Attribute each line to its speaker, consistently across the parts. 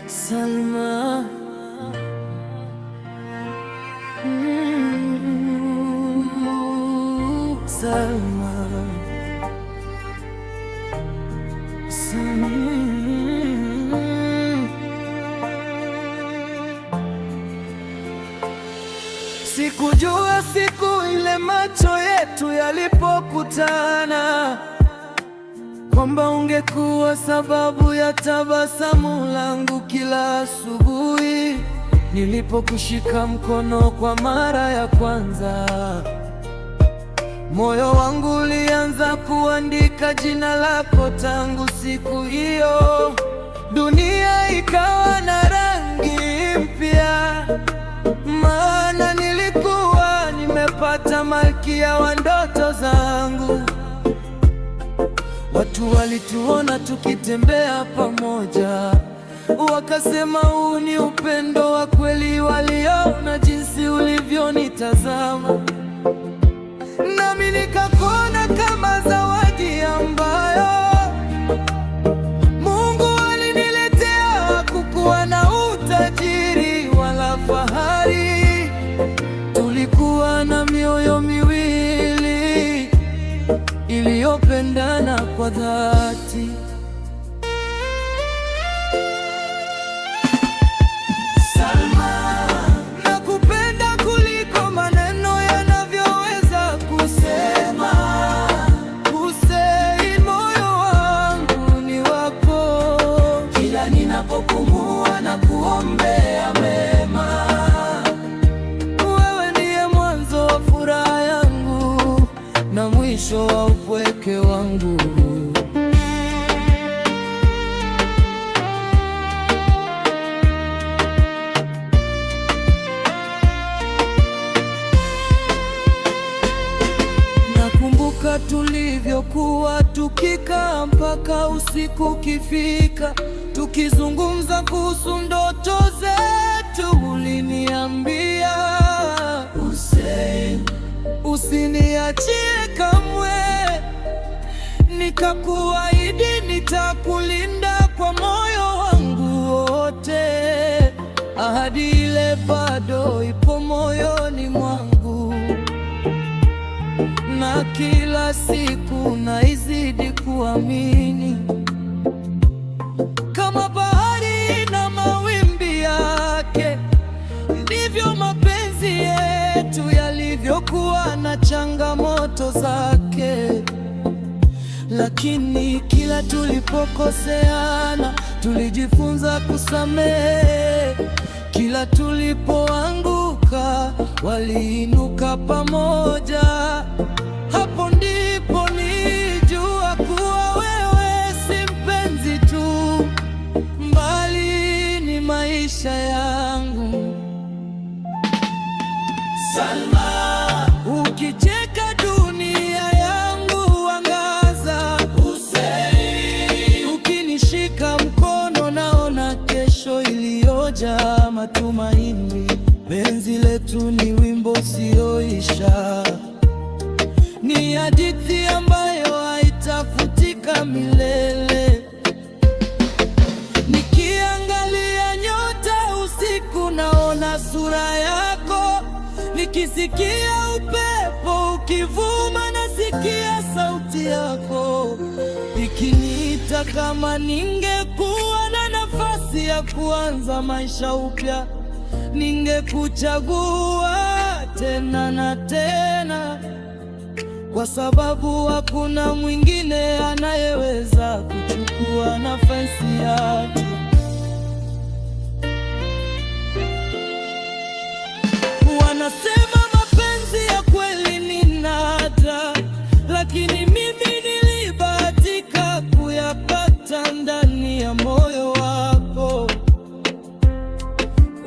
Speaker 1: Salma, Salma, Sikujua siku ile macho yetu yalipokutana kwamba ungekuwa sababu ya tabasamu langu kila asubuhi nilipokushika mkono kwa mara ya kwanza. Moyo wangu ulianza kuandika jina lako tangu siku hiyo. Dunia ikawa na rangi mpya, maana nilikuwa nimepata malkia wa ndoto zangu. Watu walituona tukitembea pamoja, wakasema huu ni upendo wa kweli. Waliona jinsi ulivyonitazama, nami nikakuona kama zawadi ambayo Mungu aliniletea. Kukuwa na utajiri wala fahari, tulikuwa na mioyo miwili iliyopendana kwa dhati. Salma, nakupenda kuliko maneno yanavyoweza kusema. Hussein, moyo wangu ni wako, kila ninapopumua na kuombea mema. Wewe ndiye mwanzo wa furaha yangu na mwisho wa upweke wangu. Nakumbuka tulivyokuwa tukikaa mpaka usiku ukifika, tukizungumza kuhusu ndoto zetu. Uliniambia, Hussein, usiniachie kamwe. Nikakuahidi nitakulinda kwa moyo wangu wote. Ahadi ile bado ipo moyoni mwangu, na kila siku naizidi kuamini. Kama bahari na mawimbi yake, ndivyo mapenzi yetu yalivyokuwa na changamoto zake. Lakini kila tulipokoseana, tulijifunza kusamehe. Kila tulipoanguka, waliinuka pamoja. Hapo ndipo nilijua kuwa wewe si mpenzi tu, mbali ni maisha yangu. Salma, ukicheka dunia yangu angaza. Hussein, ukinishika mkono naona kesho iliyojaa matumaini. Penzi letu ni wimbo usioisha, ni hadithi ambayo haitafutika milele. Nikiangalia nyota usiku naona sura yako, nikisikia upepo ukivuma nasikia sauti yako ikiniita. Kama ningekuwa na nafasi ya kuanza maisha upya, ningekuchagua tena na tena, kwa sababu hakuna mwingine anayeweza kuchukua nafasi yako. Wanasema mapenzi ya kweli ni nadra, lakini mimi nilibahatika kuyapata ndani ya moyo wako.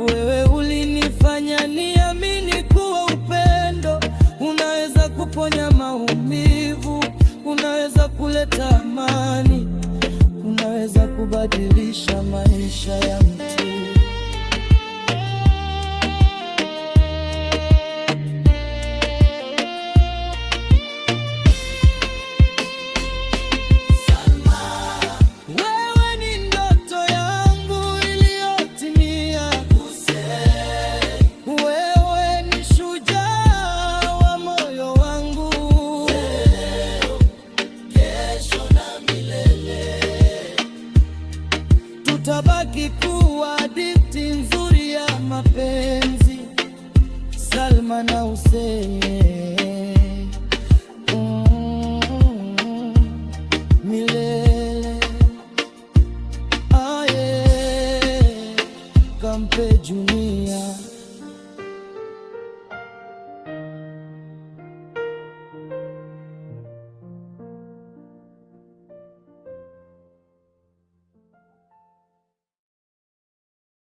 Speaker 1: Wewe ulinifanya niamini kuwa upendo unaweza kuponya maumivu, unaweza kuleta amani, unaweza kubadilisha maisha ya mtu. Wewe ni ndoto yangu iliyo utabaki kuwa hadithi nzuri ya mapenzi. Salma na Hussein.